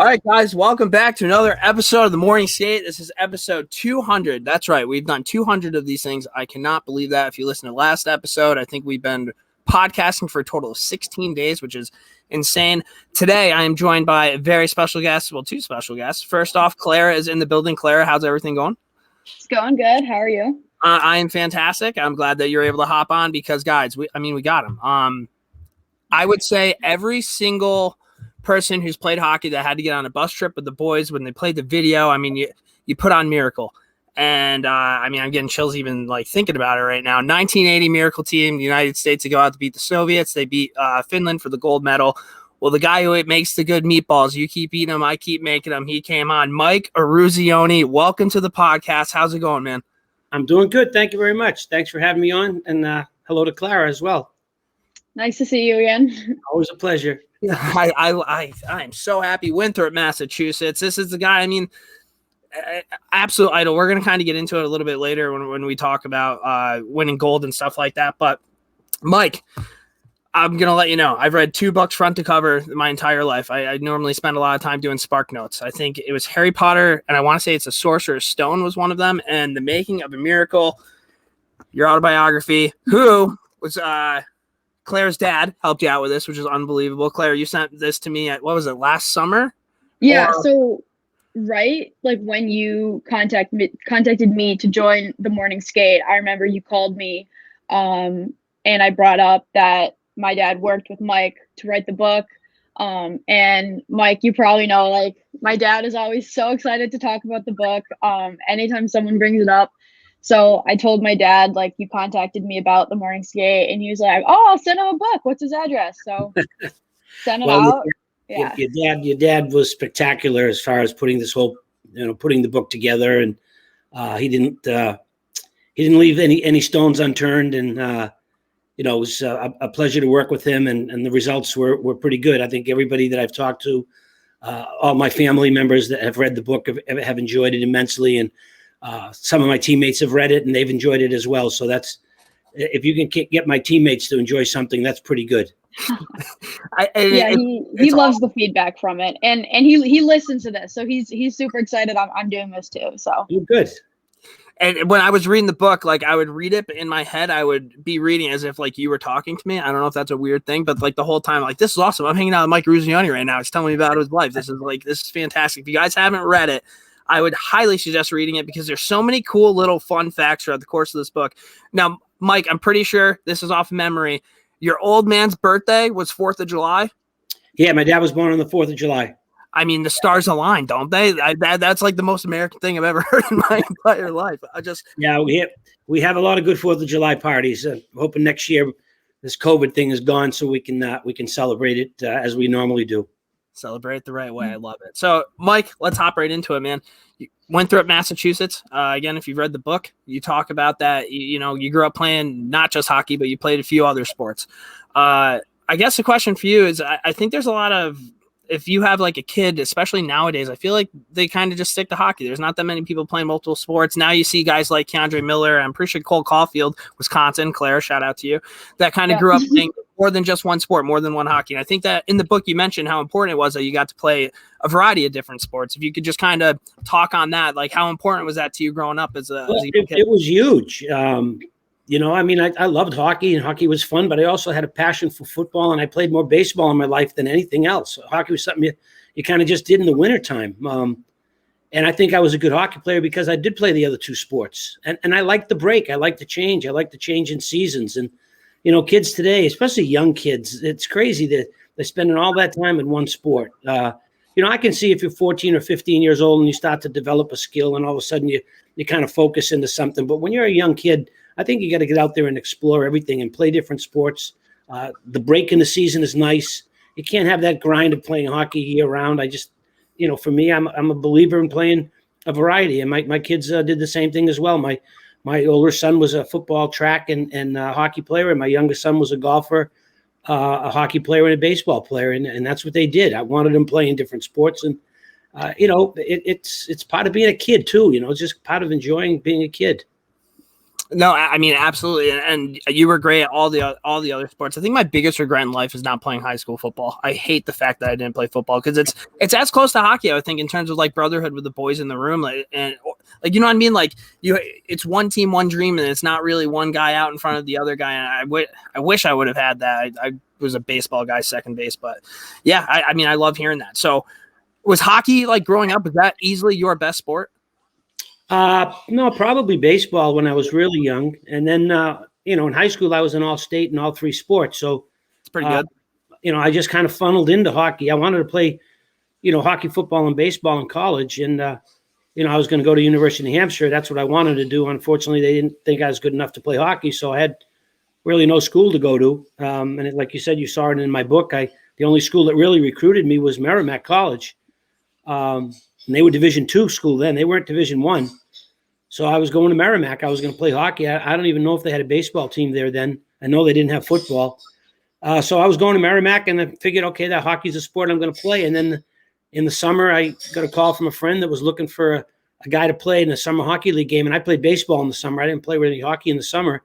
right, guys, welcome back to another episode of the Morning Skate. This is episode 200. That's right. We've done 200 of these things. I cannot believe that. If you listen to last episode, I think we've been podcasting for a total of 16 days, which is insane. Today, I am joined by a very special guest. Well, two special guests. First off, Clara is in the building. Clara, how's everything going? It's going good. How are you? I am fantastic. I'm glad that you're able to hop on because, guys, we got him. I would say every single person who's played hockey that had to get on a bus trip with the boys when they played the video, you put on Miracle. And, I'm getting chills even, thinking about it right now. 1980 Miracle team, the United States, to go out to beat the Soviets. They beat Finland for the gold medal. Well, the guy who makes the good meatballs, you keep eating them, I keep making them. He came on. Mike Eruzione, welcome to the podcast. How's it going, man? I'm doing good. Thank you very much. Thanks for having me on. And hello to Clara as well. Nice to see you again. Always a pleasure. I'm so happy. Winthrop, Massachusetts. This is the guy, absolute idol. We're going to kind of get into it a little bit later when we talk about winning gold and stuff like that. But Mike, I'm going to let you know, I've read 2 books front to cover my entire life. I normally spend a lot of time doing Spark Notes. I think it was Harry Potter, and I want to say it's A Sorcerer's Stone was one of them, and The Making of a Miracle, your autobiography, who was Claire's dad helped you out with this, which is unbelievable. Claire, you sent this to me at, what was it, last summer? Yeah, so right, when you contacted me to join the Morning Skate, I remember you called me, and I brought up that my dad worked with Mike to write the book. And Mike, you probably know, my dad is always so excited to talk about the book. Anytime someone brings it up. So I told my dad, you contacted me about the Morning Skate, and he was like, "Oh, I'll send him a book. What's his address?" So send it out. Yeah. Your dad was spectacular as far as putting this whole, putting the book together, and he didn't leave any stones unturned, and it was a pleasure to work with him, and the results were pretty good. I think everybody that I've talked to, all my family members that have read the book have enjoyed it immensely, and some of my teammates have read it and they've enjoyed it as well. So that's, if you can get my teammates to enjoy something, that's pretty good. He loves the feedback from it, and he listens to this, so he's super excited. I'm doing this too. So you're good. And when I was reading the book, I would read it, but in my head, I would be reading as if you were talking to me. I don't know if that's a weird thing, but the whole time, this is awesome. I'm hanging out with Mike Eruzione right now. He's telling me about his life. This is fantastic. If you guys haven't read it, I would highly suggest reading it because there's so many cool little fun facts throughout the course of this book. Now, Mike, I'm pretty sure this is off memory. Your old man's birthday was 4th of July. Yeah, my dad was born on the 4th of July. The stars align, don't they? That's the most American thing I've ever heard in my entire life. We have a lot of good 4th of July parties. Hoping next year this COVID thing is gone, so we can celebrate it as we normally do. Celebrate the right way. I love it. So, Mike, let's hop right into it, man. You went through Massachusetts. Again, if you've read the book, you talk about that. You grew up playing not just hockey, but you played a few other sports. I guess the question for you is, I think there's a lot of, if you have a kid, especially nowadays, I feel like they kind of just stick to hockey. There's not that many people playing multiple sports. Now you see guys like Keandre Miller. I'm pretty sure Cole Caulfield, Wisconsin. Claire, shout out to you. That kind of grew up playing more than just one sport, more than one hockey. And I think that in the book you mentioned how important it was that you got to play a variety of different sports. If you could just kind of talk on that, how important was that to you growing up as a kid? It was huge. I loved hockey, and hockey was fun, but I also had a passion for football, and I played more baseball in my life than anything else. Hockey was something you kind of just did in the wintertime. And I think I was a good hockey player because I did play the other 2 sports. And I liked the break. I liked the change. I liked the change in seasons. And, kids today, especially young kids, it's crazy that they're spending all that time in one sport. I can see if you're 14 or 15 years old and you start to develop a skill and all of a sudden you kind of focus into something. But when you're a young kid, I think you got to get out there and explore everything and play different sports. The break in the season is nice. You can't have that grind of playing hockey year round. I just, for me, I'm a believer in playing a variety. And my kids did the same thing as well. My older son was a football, track, and hockey player, and my youngest son was a golfer, a hockey player, and a baseball player. And that's what they did. I wanted them playing different sports. And, it's part of being a kid too. It's just part of enjoying being a kid. No, I mean, absolutely. And you were great at all the other sports. I think my biggest regret in life is not playing high school football. I hate the fact that I didn't play football because it's as close to hockey, I would think, in terms of like brotherhood with the boys in the room. And you know what I mean? Like it's one team, one dream, and it's not really one guy out in front of the other guy. And I wish I would have had that. I was a baseball guy, second base, but yeah, I mean, I love hearing that. So was hockey, like growing up, was that easily your best sport? No, probably baseball when I was really young. And then, in high school, I was in all state in all three sports. So It's pretty good. I just kind of funneled into hockey. I wanted to play, hockey, football, and baseball in college. And, I was going to go to University of New Hampshire. That's what I wanted to do. Unfortunately, they didn't think I was good enough to play hockey. So I had really no school to go to. Like you said, you saw it in my book. The only school that really recruited me was Merrimack College. And they were Division II school then. They weren't Division I. So I was going to Merrimack. I was going to play hockey. I don't even know if they had a baseball team there then. I know they didn't have football. So I was going to Merrimack, and I figured, okay, that hockey's a sport I'm going to play. And then in the summer, I got a call from a friend that was looking for a guy to play in a summer hockey league game. And I played baseball in the summer. I didn't play really hockey in the summer.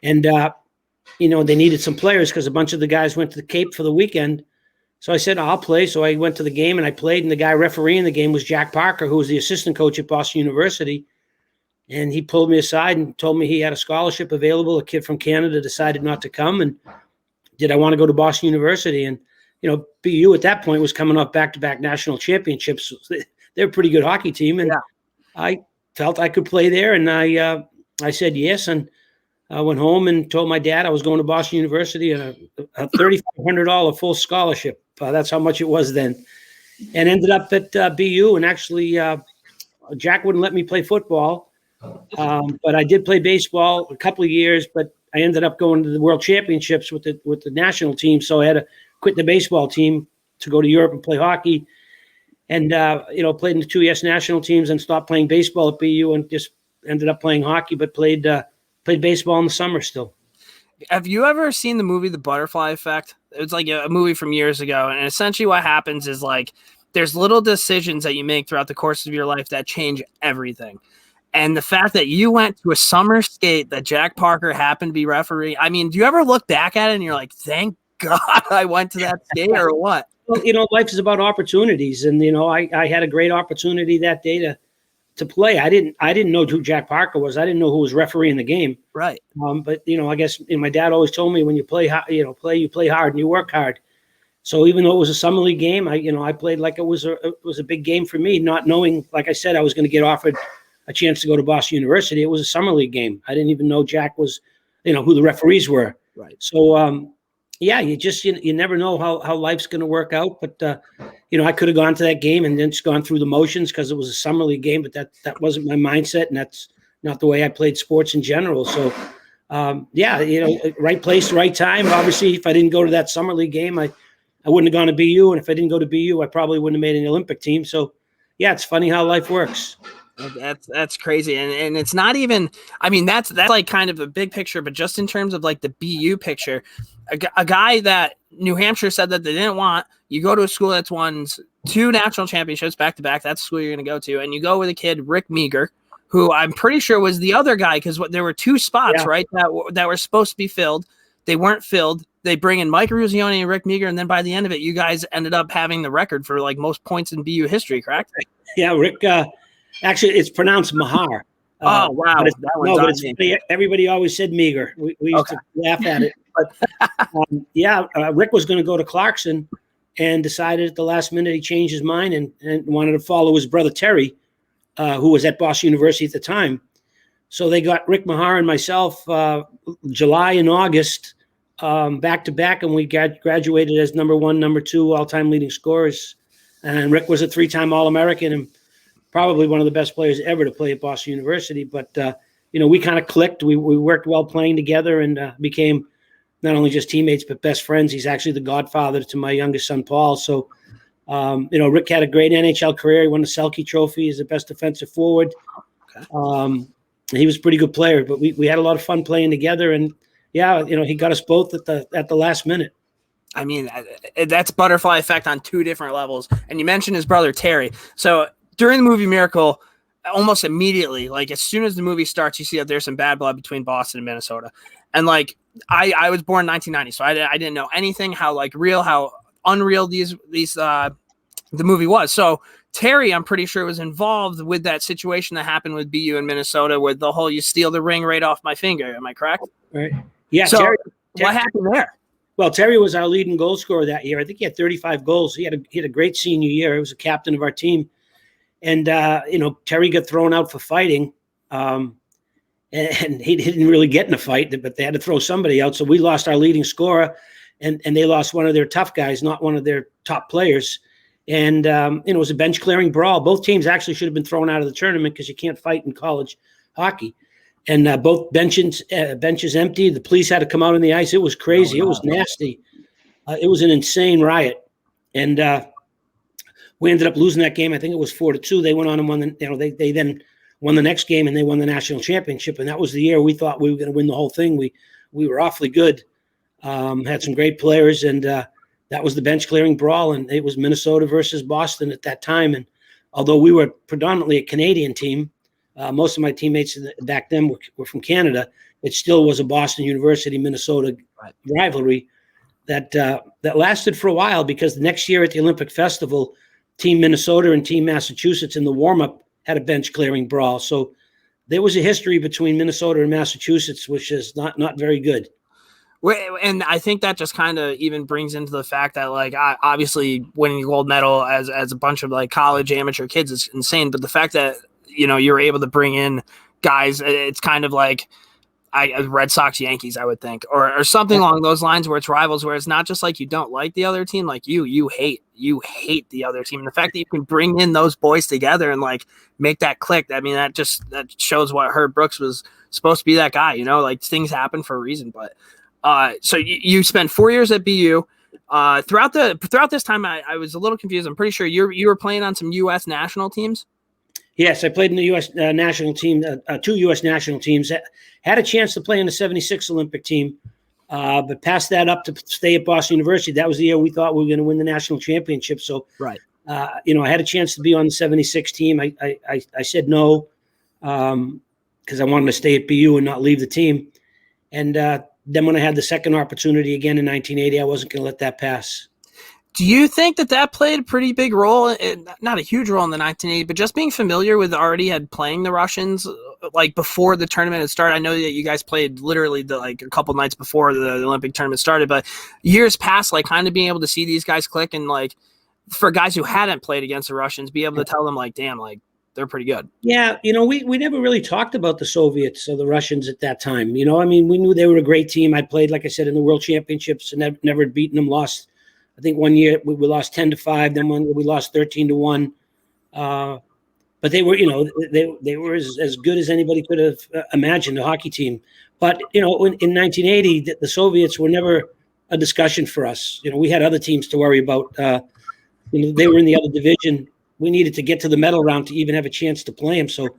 And, they needed some players because a bunch of the guys went to the Cape for the weekend. So I said, I'll play. So I went to the game and I played. And the guy refereeing the game was Jack Parker, who was the assistant coach at Boston University. And he pulled me aside and told me he had a scholarship available. A kid from Canada decided not to come. And did I want to go to Boston University? And, BU at that point was coming off back-to-back national championships. They're a pretty good hockey team. And I felt I could play there. And I said yes. And I went home and told my dad I was going to Boston University and a $3,500 full scholarship. That's how much it was then. And ended up at BU. And actually, Jack wouldn't let me play football. But I did play baseball a couple of years, but I ended up going to the World Championships with the national team. So I had to quit the baseball team to go to Europe and play hockey. And, played in the 2 US national teams and stopped playing baseball at BU and just ended up playing hockey, but played baseball in the summer still. Have you ever seen the movie The Butterfly Effect? It's like a movie from years ago. And essentially what happens is like there's little decisions that you make throughout the course of your life that change everything. And the fact that you went to a summer skate that Jack Parker happened to be refereeing, I mean, do you ever look back at it and you're like, thank God I went to that skate or what? Well, life is about opportunities. And, I had a great opportunity that day to play. I didn't know who Jack Parker was. I didn't know who was refereeing the game. Right. But, I guess my dad always told me when you play, you play hard and you work hard. So even though it was a summer league game, I played like it was a big game for me, not knowing, like I said, I was going to get offered a chance to go to Boston University. It was a summer league game. I didn't even know Jack was, who the referees were. Right. So, you never know how life's going to work out. But, I could have gone to that game and then just gone through the motions because it was a summer league game, but that wasn't my mindset. And that's not the way I played sports in general. So, right place, right time. Obviously, if I didn't go to that summer league game, I wouldn't have gone to BU. And if I didn't go to BU, I probably wouldn't have made an Olympic team. So, yeah, it's funny how life works. That's crazy. And it's not even, I mean, that's like kind of a big picture, but just in terms of like the BU picture, a guy that New Hampshire said that they didn't want, you go to a school that's won 2 national championships back to back. That's the school you're going to go to. And you go with a kid, Rick Meagher, who I'm pretty sure was the other guy. Cause there were 2 spots, right. That were supposed to be filled. They weren't filled. They bring in Mike Ruzioni and Rick Meagher. And then by the end of it, you guys ended up having the record for like most points in BU history, correct? Yeah. Rick, actually, it's pronounced Mahar. Oh, wow. But it's funny. Everybody always said Meagher. We used to laugh at it. But Rick was going to go to Clarkson and decided at the last minute he changed his mind and wanted to follow his brother Terry, who was at Boston University at the time. So they got Rick Mahar and myself July and August back to back, and we graduated as number 1, number 2 all-time leading scorers. And Rick was a 3-time All-American and probably one of the best players ever to play at Boston University. But, we kind of clicked. We worked well playing together and became not only just teammates, but best friends. He's actually the godfather to my youngest son, Paul. So, Rick had a great NHL career. He won the Selke Trophy as the best defensive forward. Okay. He was a pretty good player, but we had a lot of fun playing together. And, he got us both at the last minute. I mean, that's butterfly effect on 2 different levels. And you mentioned his brother, Terry. So during the movie Miracle, almost immediately, like as soon as the movie starts, you see that there's some bad blood between Boston and Minnesota. And like, I was born in 1990, so I didn't know anything how like real, how unreal the movie was. So Terry, I'm pretty sure, was involved with that situation that happened with BU in Minnesota with the whole, you steal the ring right off my finger. Am I correct? Right. Yeah. So Terry, what happened there? Well, Terry was our leading goal scorer that year. I think he had 35 goals. He had a great senior year. He was a captain of our team. And, Terry got thrown out for fighting. And he didn't really get in a fight, but they had to throw somebody out. So we lost our leading scorer, and they lost one of their tough guys, not one of their top players. And, it was a bench clearing brawl. Both teams actually should have been thrown out of the tournament because you can't fight in college hockey. And both benches empty. The police had to come out on the ice. It was crazy. It was nasty. It was an insane riot. And we ended up losing that game. I think it was 4-2. They went on and won. They then won the next game, and they won the national championship. And that was the year we thought we were going to win the whole thing. We were awfully good. Had some great players, and that was the bench clearing brawl. And it was Minnesota versus Boston at that time. And although we were predominantly a Canadian team, most of my teammates back then were from Canada. It still was a Boston University, Minnesota rivalry that lasted for a while, because the next year at the Olympic Festival, Team Minnesota and Team Massachusetts in the warm-up had a bench clearing brawl. So there was a history between Minnesota and Massachusetts, which is not very good. And I think that just kind of even brings into the fact that, like, obviously winning a gold medal as a bunch of like college amateur kids is insane. But the fact that, you're able to bring in guys, it's kind of like Red Sox, Yankees, I would think, or something along those lines, where it's rivals, where it's not just like you don't like the other team, like you hate the other team. And the fact that you can bring in those boys together and like make that click, I mean, that shows what Herb Brooks was supposed to be, that guy, like things happen for a reason. But so you spent 4 years at BU. Throughout this time, I was a little confused. I'm pretty sure you were playing on some U.S. national teams. Yes, I played in the U.S. National team, 2 U.S. national teams. Had a chance to play in the '76 Olympic team, but passed that up to stay at Boston University. That was the year we thought we were going to win the national championship. So, right, I had a chance to be on the '76 team. I said no because I wanted to stay at BU and not leave the team. And then when I had the second opportunity again in 1980, I wasn't going to let that pass. Do you think that played a pretty big role, not a huge role in the 1980, but just being familiar with already had playing the Russians, like before the tournament had started? I know that you guys played literally a couple nights before the Olympic tournament started, but years past, like kind of being able to see these guys click, and like for guys who hadn't played against the Russians, be able to tell them like, damn, like they're pretty good. Yeah. We never really talked about the Soviets or the Russians at that time. I mean, we knew they were a great team. I played, like I said, in the World Championships and never had beaten them, lost. I think one year we lost 10-5. Then one year we lost 13-1. But they were, they were as good as anybody could have imagined, a hockey team. But in 1980, the Soviets were never a discussion for us. We had other teams to worry about. They were in the other division. We needed to get to the medal round to even have a chance to play them. So,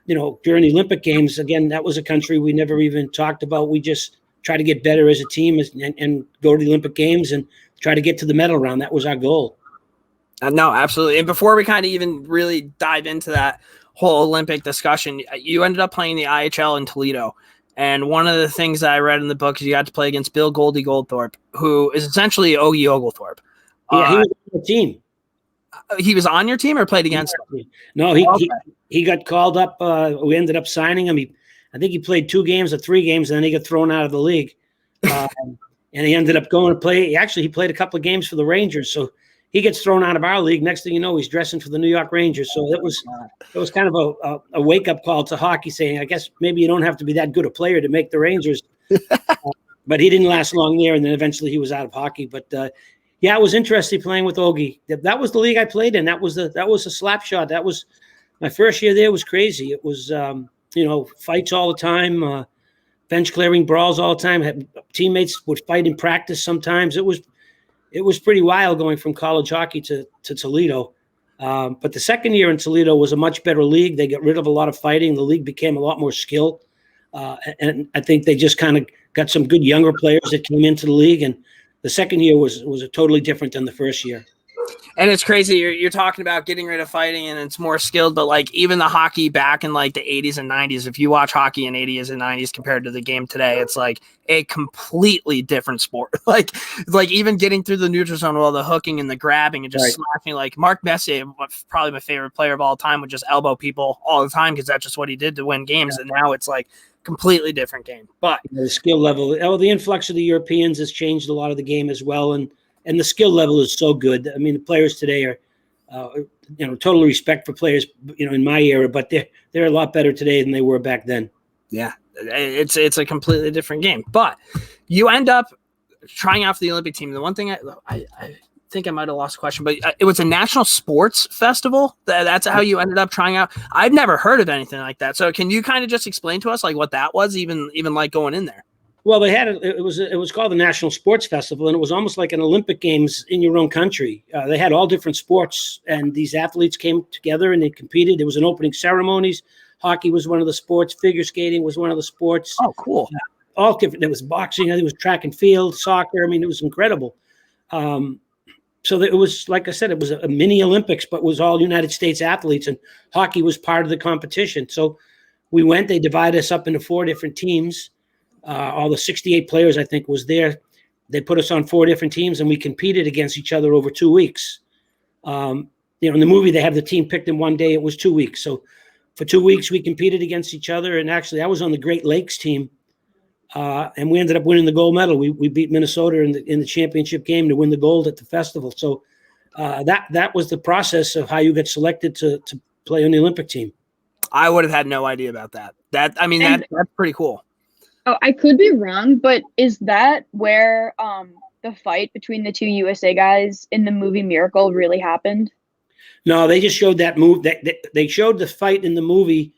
during the Olympic Games, again, that was a country we never even talked about. We just tried to get better as a team and go to the Olympic Games and try to get to the medal round. That was our goal. No, absolutely. And before we kind of even really dive into that whole Olympic discussion, you ended up playing the IHL in Toledo. And one of the things that I read in the book is you got to play against Bill Goldie Goldthorpe, who is essentially Ogie Oglethorpe. Yeah, he was on the team. He was on your team or played against him? No, he got called up. We ended up signing him. I think he played 2 games or 3 games, and then he got thrown out of the league. And he ended up going to play. He played a couple of games for the Rangers. So he gets thrown out of our league. Next thing you know, he's dressing for the New York Rangers. So it was kind of a wake-up call to hockey, saying, I guess maybe you don't have to be that good a player to make the Rangers. But he didn't last long there, and then eventually he was out of hockey. But yeah, it was interesting playing with Ogie. That was the league I played in. That was a slap shot. That was my first year there. Was crazy. It was fights all the time. Bench clearing brawls all the time. Teammates would fight in practice sometimes. It was pretty wild going from college hockey to Toledo. But the second year in Toledo was a much better league. They got rid of a lot of fighting. The league became a lot more skilled. And I think they just kind of got some good younger players that came into the league. And the second year was totally different than the first year. And it's crazy. You're talking about getting rid of fighting and it's more skilled, but like even the hockey back in like the 80s and 90s, if you watch hockey in 80s and 90s compared to the game today, it's like a completely different sport. like even getting through the neutral zone, all the hooking and the grabbing and just smashing, like Mark Messier, probably my favorite player of all time, would just elbow people all the time because that's just what he did to win games. And now it's like completely different game. But the skill level, the influx of the Europeans has changed a lot of the game as well. And the skill level is so good. I mean, the players today are, total respect for players, in my era, but they're a lot better today than they were back then. Yeah, it's a completely different game. But you end up trying out for the Olympic team. The one thing I think I might have lost a question, but it was a national sports festival. That's how you ended up trying out. I've never heard of anything like that. So can you kind of just explain to us like what that was, even like going in there? Well, they had it was called the National Sports Festival, and it was almost like an Olympic Games in your own country. They had all different sports, and these athletes came together and they competed. There was an opening ceremonies. Hockey was one of the sports. Figure skating was one of the sports. Oh, cool! All different. There was boxing. There was track and field, soccer. I mean, it was incredible. So it was, like I said, it was a mini Olympics, but it was all United States athletes, and hockey was part of the competition. So we went. They divided us up into 4 different teams. All the 68 players, I think, was there. They put us on 4 different teams, and we competed against each other over 2 weeks. In the movie, they have the team picked in one day. It was 2 weeks. So for 2 weeks, we competed against each other. And actually, I was on the Great Lakes team, and we ended up winning the gold medal. We beat Minnesota in the championship game to win the gold at the festival. So that was the process of how you get selected to play on the Olympic team. I would have had no idea about that. That's pretty cool. Oh, I could be wrong, but is that where the fight between the 2 USA guys in the movie Miracle really happened? No, they just showed that move. They showed the fight in the movie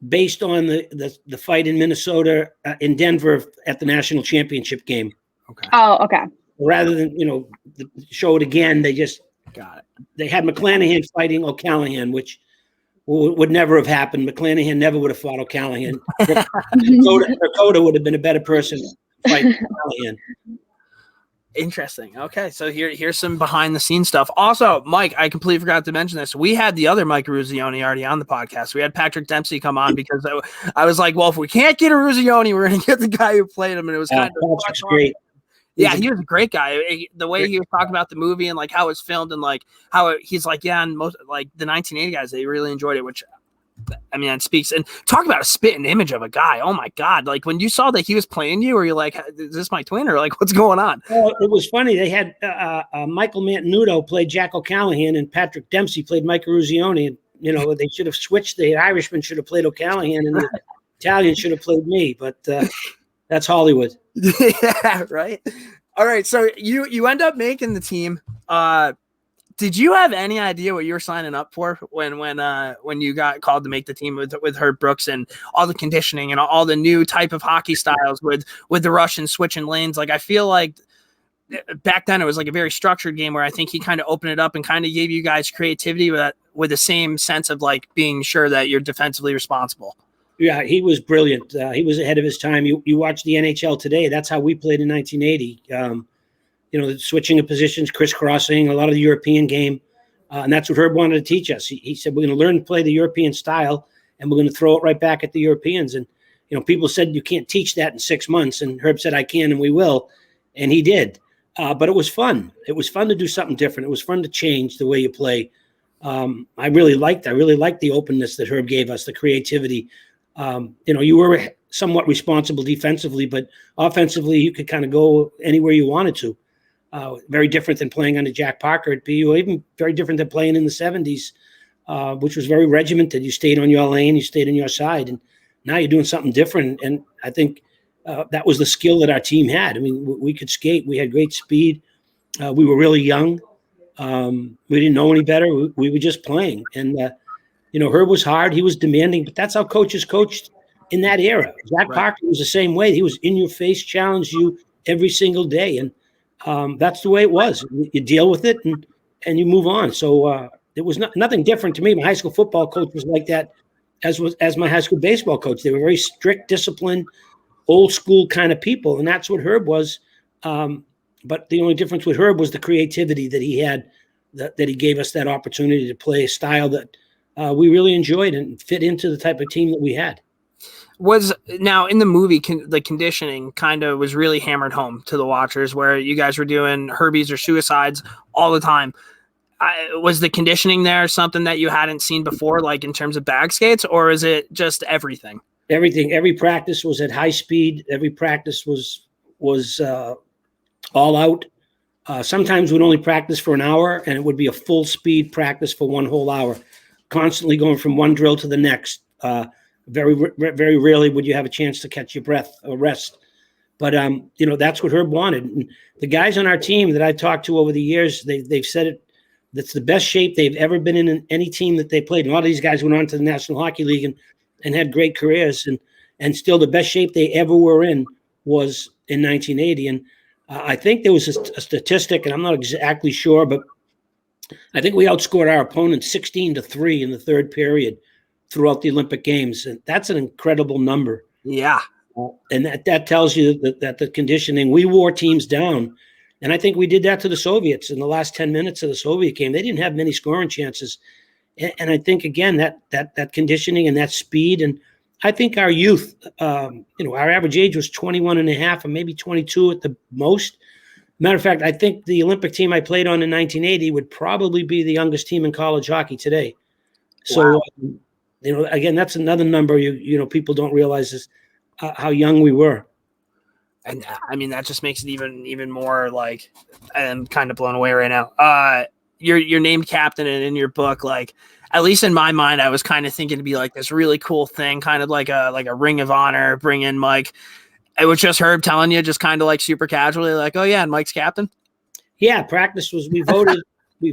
based on the fight in Minnesota, in Denver at the national championship game. Okay. Oh, okay. Rather than show it again, they just got it. They had McClanahan fighting O'Callaghan, which would never have happened. McClanahan never would have fought O'Callaghan. Dakota would have been a better person to fight O'Callaghan. Interesting. Okay, so here's some behind the scenes stuff. Also, Mike, I completely forgot to mention this. We had the other Mike Eruzione already on the podcast. We had Patrick Dempsey come on because I was like, well, if we can't get Eruzione, we're going to get the guy who played him, and it was kind of great. Yeah, he was a great guy. The way he was talking about the movie and like how it's filmed and like how he's like, yeah, and most like the 1980 guys, they really enjoyed it, which I mean, it speaks. And talk about a spitting image of a guy. Oh my God. Like when you saw that he was playing you, or you're like, is this my twin, or like what's going on? Well, it was funny. They had Michael Mantenuto played Jack O'Callaghan and Patrick Dempsey played Mike Eruzione. And, they should have switched. The Irishman should have played O'Callaghan and the Italian should have played me, but that's Hollywood. Yeah, right. All right. So you end up making the team. Did you have any idea what you were signing up for when you got called to make the team with Herb Brooks and all the conditioning and all the new type of hockey styles with the Russians switching lanes? Like I feel like back then it was like a very structured game where I think he kind of opened it up and kind of gave you guys creativity with the same sense of like being sure that you're defensively responsible. Yeah, he was brilliant. He was ahead of his time. You watch the NHL today. That's how we played in 1980. The switching of positions, crisscrossing, a lot of the European game. And that's what Herb wanted to teach us. He said, we're going to learn to play the European style, and we're going to throw it right back at the Europeans. And, people said you can't teach that in 6 months. And Herb said, I can, and we will. And he did. But it was fun. It was fun to do something different. It was fun to change the way you play. I really liked the openness that Herb gave us, the creativity. You were somewhat responsible defensively, but offensively, you could kind of go anywhere you wanted to. Very different than playing under Jack Parker at BU, even very different than playing in the 70s, which was very regimented. You stayed on your lane, you stayed on your side, and now you're doing something different. And I think that was the skill that our team had. I mean, we could skate. We had great speed. We were really young. We didn't know any better. We were just playing. And, Herb was hard. He was demanding, but that's how coaches coached in that era. Jack Parker was the same way. He was in your face, challenged you every single day. And that's the way it was. You deal with it and you move on. So it was nothing different to me. My high school football coach was like that, as my high school baseball coach. They were very strict, disciplined, old school kind of people, and that's what Herb was. But the only difference with Herb was the creativity that he had that he gave us that opportunity to play a style that we really enjoyed and fit into the type of team that we had. Was now in the movie, the conditioning kind of was really hammered home to the watchers, where you guys were doing Herbies or suicides all the time. Was the conditioning there something that you hadn't seen before, like in terms of bag skates, or is it just everything? Everything. Every practice was at high speed. Every practice was all out. Sometimes we'd only practice for an hour, and it would be a full speed practice for one whole hour, constantly going from one drill to the next. Very rarely would you have a chance to catch your breath or rest. But, that's what Herb wanted. And the guys on our team that I've talked to over the years, they've said it, that's the best shape they've ever been in any team that they played. And a lot of these guys went on to the National Hockey League and had great careers. And still the best shape they ever were in was in 1980. And I think there was a statistic, and I'm not exactly sure, but I think we outscored our opponents 16-3 in the third period throughout the Olympic Games. And that's an incredible number. Yeah. And that tells you that the conditioning, we wore teams down. And I think we did that to the Soviets in the last 10 minutes of the Soviet game. They didn't have many scoring chances. And I think, again, that conditioning and that speed. And I think our youth, our average age was 21 and a half or maybe 22 at the most. Matter of fact, I think the Olympic team I played on in 1980 would probably be the youngest team in college hockey today. So, wow. Again, that's another number people don't realize is how young we were. And I mean, that just makes it even more like, I'm kind of blown away right now. You're named captain, and in your book, like, at least in my mind, I was kind of thinking to be like this really cool thing, kind of like a ring of honor, bring in Mike. It was just Herb telling you, just kind of like super casually, like, oh yeah, and Mike's captain. Yeah, practice was, we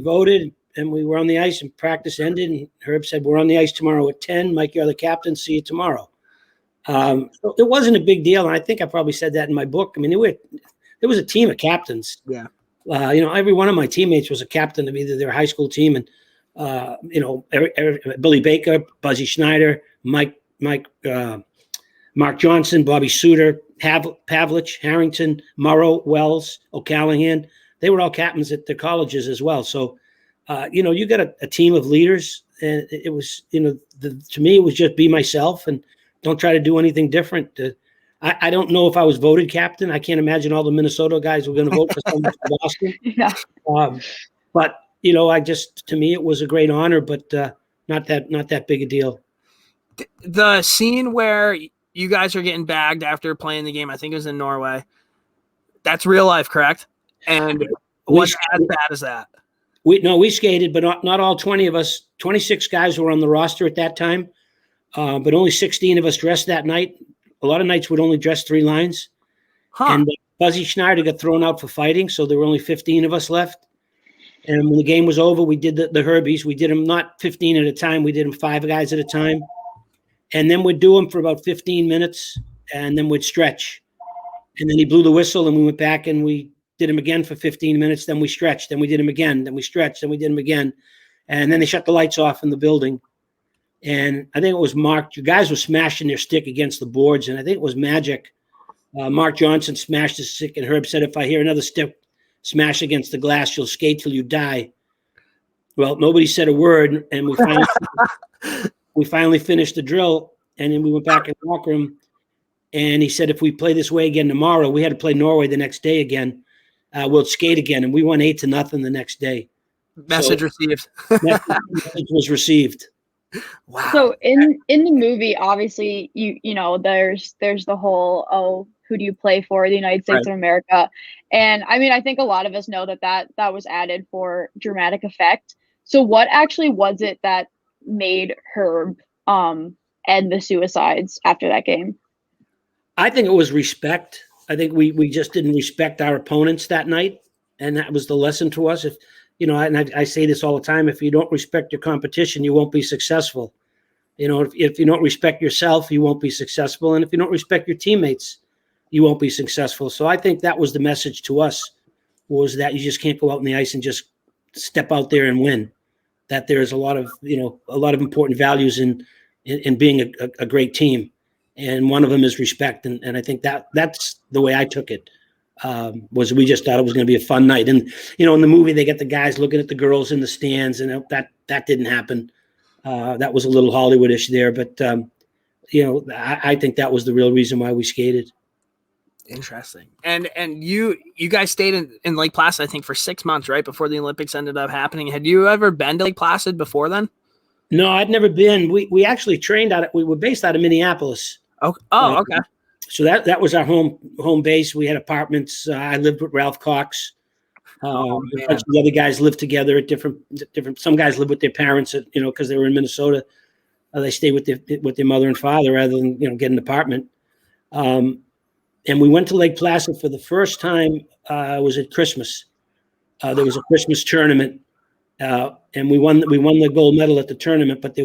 voted, and we were on the ice, and practice ended, and Herb said, we're on the ice tomorrow at 10. Mike, you're the captain. See you tomorrow. So it wasn't a big deal, and I think I probably said that in my book. I mean, there was a team of captains. Yeah. Every one of my teammates was a captain of either their high school team, and Billy Baker, Buzzy Schneider, Mark Johnson, Bobby Suter, Pavlich, Harrington, Morrow, Wells, O'Callahan. They were all captains at their colleges as well. So, you got a team of leaders, and it was, to me, it was just be myself and don't try to do anything different. I don't know if I was voted captain. I can't imagine all the Minnesota guys were going to vote for someone from Boston. Yeah. But to me, it was a great honor, but not that big a deal. The scene where you guys are getting bagged after playing the game, I think it was in Norway. That's real life, correct? And what's as bad as that? We skated, but not all 20 of us. 26 guys were on the roster at that time, but only 16 of us dressed that night. A lot of nights would only dress 3 lines. Huh. And Buzzy Schneider got thrown out for fighting, so there were only 15 of us left. And when the game was over, we did the Herbies. We did them not 15 at a time. We did them 5 guys at a time. And then we'd do them for about 15 minutes, and then we'd stretch. And then he blew the whistle, and we went back and we did them again for 15 minutes. Then we stretched. Then we did them again. Then we stretched. Then we did them again. And then they shut the lights off in the building. And I think it was Mark. You guys were smashing their stick against the boards, and I think it was magic. Mark Johnson smashed his stick, and Herb said, if I hear another stick smash against the glass, you'll skate till you die. Well, nobody said a word, and we finally finished the drill, and then we went back in the locker room, and he said, if we play this way again tomorrow, we had to play Norway the next day again, we'll skate again, and we won 8-0 the next day. Message received. Message was received. Wow. So in the movie, obviously, there's the whole, who do you play for? The United States of America. And I mean, I think a lot of us know that was added for dramatic effect. So what actually was it that made Herb end the suicides after that game? I think it was respect. I think we just didn't respect our opponents that night. And that was the lesson to us. And I say this all the time, if you don't respect your competition, you won't be successful. If you don't respect yourself, you won't be successful. And if you don't respect your teammates, you won't be successful. So I think that was the message to us, was that you just can't go out on the ice and just step out there and win. That there's a lot of important values in being a great team. And one of them is respect. And I think that's the way I took it. Was we just thought it was going to be a fun night. And, you know, in the movie, they get the guys looking at the girls in the stands, and that didn't happen. That was a little Hollywoodish there, but, you know, I think that was the real reason why we skated. Interesting. And you guys stayed in Lake Placid, I think, for 6 months, right, before the Olympics ended up happening. Had you ever been to Lake Placid before then? No, I'd never been. We actually trained we were based out of Minneapolis. Okay. Okay. So that was our home base. We had apartments. I lived with Ralph Cox. The other guys lived together at different. Some guys lived with their parents, because they were in Minnesota. They stayed with their mother and father rather than get an apartment. And we went to Lake Placid for the first time. It was at Christmas. There was a Christmas tournament, and we won the gold medal at the tournament. But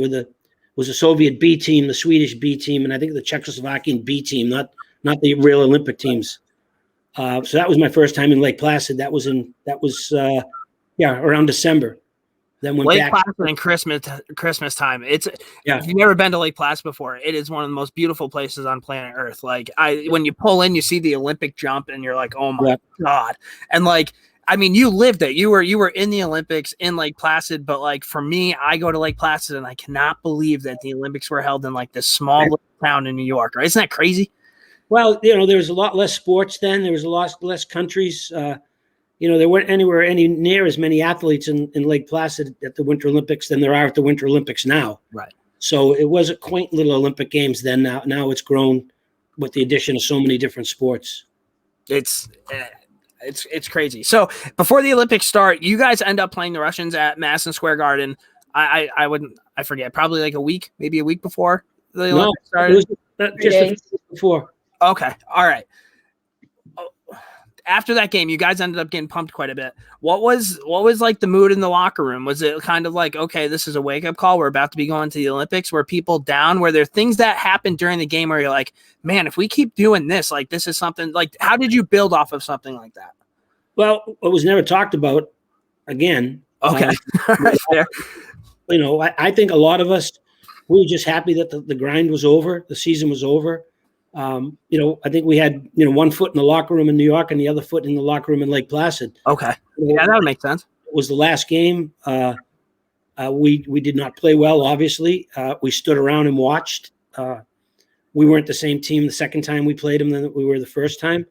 was a Soviet B team, the Swedish B team, and I think the Czechoslovakian B team, not the real Olympic teams. So that was my first time in Lake Placid. That was around December. Then went Lake back. Placid and Christmas time. If you've never been to Lake Placid before, it is one of the most beautiful places on planet Earth. Like when you pull in, you see the Olympic jump, and you're like, oh my God. And you lived it. You were in the Olympics in Lake Placid, but like for me, I go to Lake Placid and I cannot believe that the Olympics were held in like this small little town in New York. Right? Isn't that crazy? Well, there was a lot less sports then. There was a lot less countries. There weren't any near as many athletes in Lake Placid at the Winter Olympics than there are at the Winter Olympics now. Right. So it was a quaint little Olympic Games then. Now it's grown with the addition of so many different sports. It's crazy. So before the Olympics start, you guys end up playing the Russians at Madison Square Garden. I forget, probably like maybe a week before the Olympics started. It was just a few days before. Okay. All right. After that game, you guys ended up getting pumped quite a bit. What was like the mood in the locker room? Was it kind of like, okay, this is a wake up call, we're about to be going to the Olympics? Were people down? Were there things that happened during the game where you're like, man, if we keep doing this, like this is something, like how did you build off of something like that? Well, it was never talked about again. Okay. I think a lot of us, we were just happy that the grind was over. The season was over. I think we had, one foot in the locker room in New York and the other foot in the locker room in Lake Placid. Okay. Yeah, that would make sense. It was the last game. We did not play well, obviously. We stood around and watched. We weren't the same team the second time we played them than we were the first time.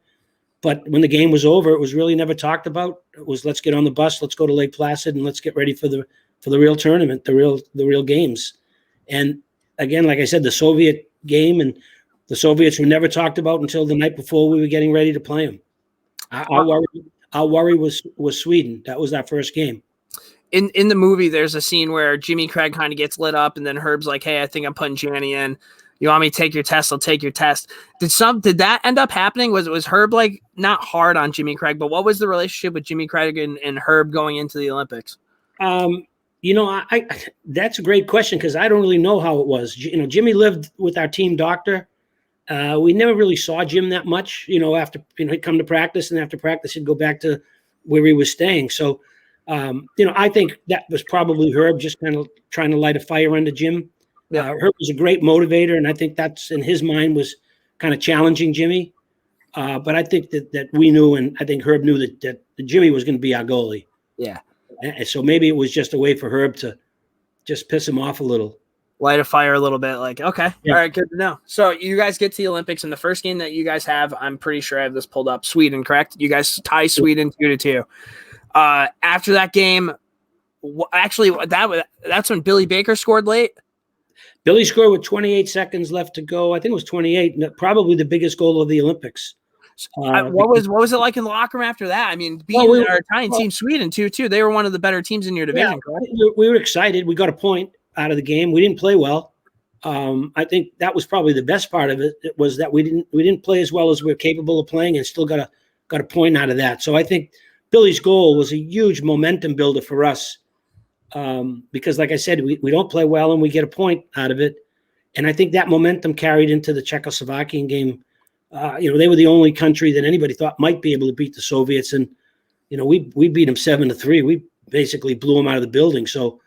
But when the game was over, it was really never talked about. It was, let's get on the bus, let's go to Lake Placid, and let's get ready for the real tournament, the real games. And again, like I said, the Soviet game and the Soviets were never talked about until the night before we were getting ready to play them. Our worry was Sweden. That was our first game. In the movie, there's a scene where Jimmy Craig kind of gets lit up, and then Herb's like, hey, I think I'm putting Janny in. You want me to take your test? I'll take your test. Did that end up happening? Was Herb like not hard on Jimmy Craig, but what was the relationship with Jimmy Craig and Herb going into the Olympics? That's a great question because I don't really know how it was. Jimmy lived with our team doctor. We never really saw Jim that much, after, he'd come to practice, and after practice, he'd go back to where he was staying. So, I think that was probably Herb just kind of trying to light a fire under Jim. Yeah. Herb was a great motivator, and I think that's in his mind was kind of challenging Jimmy. But I think that we knew, and I think Herb knew that Jimmy was going to be our goalie. Yeah. And so maybe it was just a way for Herb to just piss him off a little. Light a fire a little bit, like, okay, yeah. All right, good to know. So you guys get to the Olympics, and the first game that you guys have, I'm pretty sure I have this pulled up, Sweden, correct? You guys tie Sweden 2-2. After that game, actually, that's when Billy Baker scored late. Billy scored with 28 seconds left to go. I think it was 28, probably the biggest goal of the Olympics. What was it like in the locker room after that? I mean, beating our Italian team, Sweden 2-2, they were one of the better teams in your division, correct? We were excited. We got a point out of the game. We didn't play well. I think that was probably the best part of it. It was that we didn't play as well as we're capable of playing, and still got a point out of that. So I think Billy's goal was a huge momentum builder for us, because, like I said, we don't play well and we get a point out of it. And I think that momentum carried into the Czechoslovakian game. They were the only country that anybody thought might be able to beat the Soviets, and we beat them 7-3. We basically blew them out of the building. So.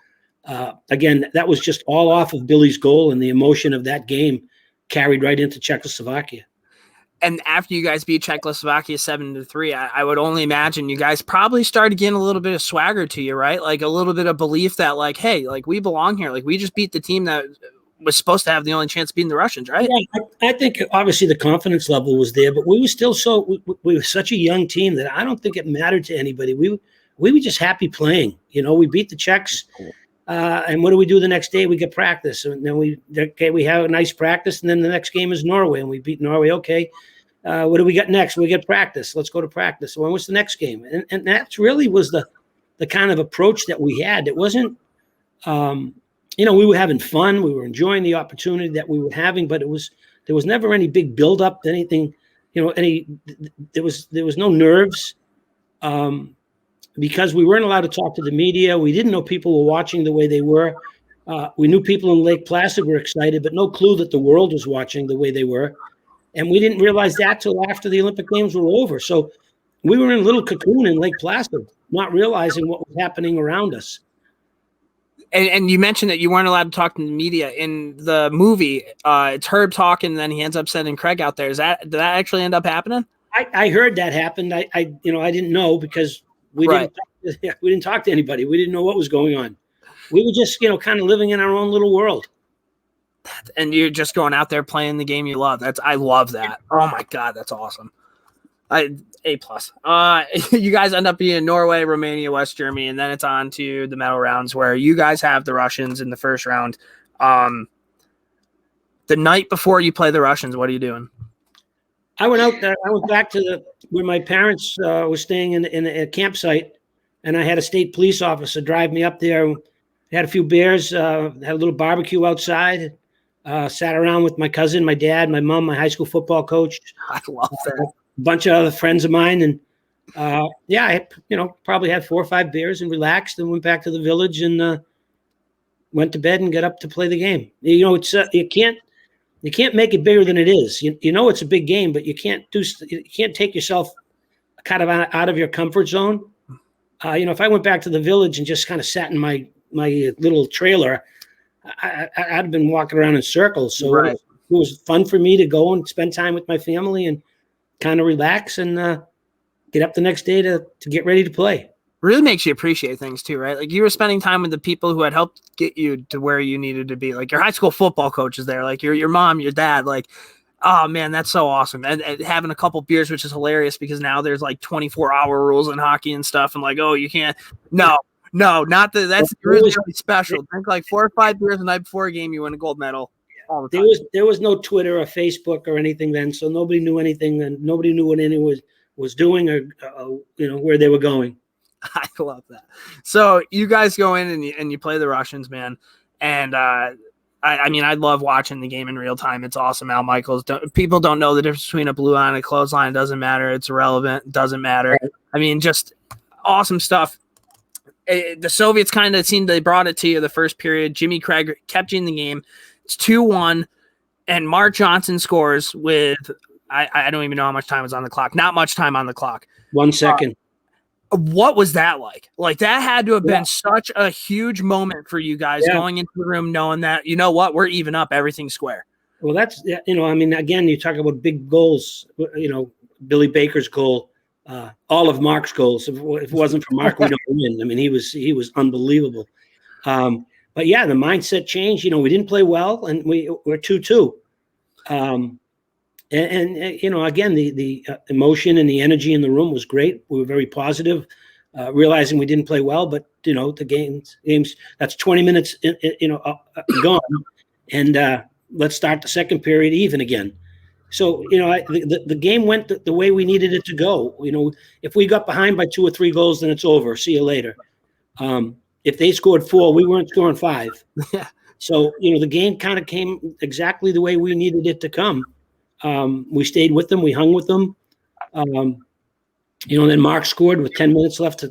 Again, that was just all off of Billy's goal, and the emotion of that game carried right into Czechoslovakia. And after you guys beat Czechoslovakia 7-3, I would only imagine you guys probably started getting a little bit of swagger to you, right? Like a little bit of belief that, like, hey, like we belong here. Like we just beat the team that was supposed to have the only chance of beating the Russians, right? Yeah, I think obviously the confidence level was there, but we were still we were such a young team that I don't think it mattered to anybody. We were just happy playing. You know, we beat the Czechs. And what do we do the next day? We get practice, and then we have a nice practice, and then the next game is Norway, and we beat Norway. Okay, what do we got next? We get practice. Let's go to practice. When was the next game? And that really was the kind of approach that we had. It wasn't, we were having fun. We were enjoying the opportunity that we were having, but there was never any big buildup to anything. There was no nerves. Because we weren't allowed to talk to the media. We didn't know people were watching the way they were. We knew people in Lake Placid were excited, but no clue that the world was watching the way they were. And we didn't realize that till after the Olympic Games were over. So we were in a little cocoon in Lake Placid, not realizing what was happening around us. And you mentioned that you weren't allowed to talk to the media. In the movie, it's Herb talking, and then he ends up sending Craig out there. Did that actually end up happening? I heard that happened. I didn't know because we didn't talk to anybody. We didn't know what was going on. We were just, kind of living in our own little world. And you're just going out there playing the game you love. I love that. Oh my God, that's awesome. A+. You guys end up being Norway, Romania, West Germany, and then it's on to the medal rounds where you guys have the Russians in the first round. The night before you play the Russians, what are you doing? I went out there. I went back to where my parents were staying in a campsite, and I had a state police officer drive me up there. We had a few beers, had a little barbecue outside, sat around with my cousin, my dad, my mom, my high school football coach. I love that. A bunch of other friends of mine, and I probably had 4 or 5 beers and relaxed, and went back to the village and went to bed and got up to play the game. It's you can't make it bigger than it is. It's a big game, but you can't take yourself kind of out of your comfort zone. If I went back to the village and just kind of sat in my little trailer, I'd have been walking around in circles. So right. It was fun for me to go and spend time with my family and kind of relax and get up the next day to get ready to play. Really makes you appreciate things too, right? Like you were spending time with the people who had helped get you to where you needed to be. Like your high school football coach is there, like your mom, your dad, like, oh man, that's so awesome. And having a couple beers, which is hilarious because now there's like 24-hour rules in hockey and stuff. And like, oh, you can't, no, not that. That's really special. Drink like 4 or 5 beers the night before a game, you win a gold medal. All the time. There was no Twitter or Facebook or anything then, so nobody knew anything, and nobody knew what anyone was doing or where they were going. I love that. So you guys go in and you play the Russians, man. And I love watching the game in real time. It's awesome. Al Michaels. People don't know the difference between a blue line and a clothesline. It doesn't matter. It's irrelevant. It doesn't matter. I mean, just awesome stuff. The Soviets kind of seemed they brought it to you the first period. Jimmy Craig kept you in the game. It's 2-1, and Mark Johnson scores with I don't even know how much time was on the clock. Not much time on the clock. 1 second. What was that like? Like that had to have been such a huge moment for you guys going into the room knowing that, you know what, we're even up, everything's square. Well, that's, again, you talk about big goals, Billy Baker's goal, all of Mark's goals. If it wasn't for Mark, we don't win. I mean, he was unbelievable. But yeah, the mindset changed. We didn't play well, and we're 2-2. Again, the emotion and the energy in the room was great. We were very positive, realizing we didn't play well, but the games that's 20 minutes, gone, and let's start the second period even again. So the game went the way we needed it to go. If we got behind by 2 or 3 goals, then it's over. See you later. If they scored 4, we weren't scoring 5. Yeah. So the game kind of came exactly the way we needed it to come. We stayed with them. We hung with them. Then Mark scored with 10 minutes left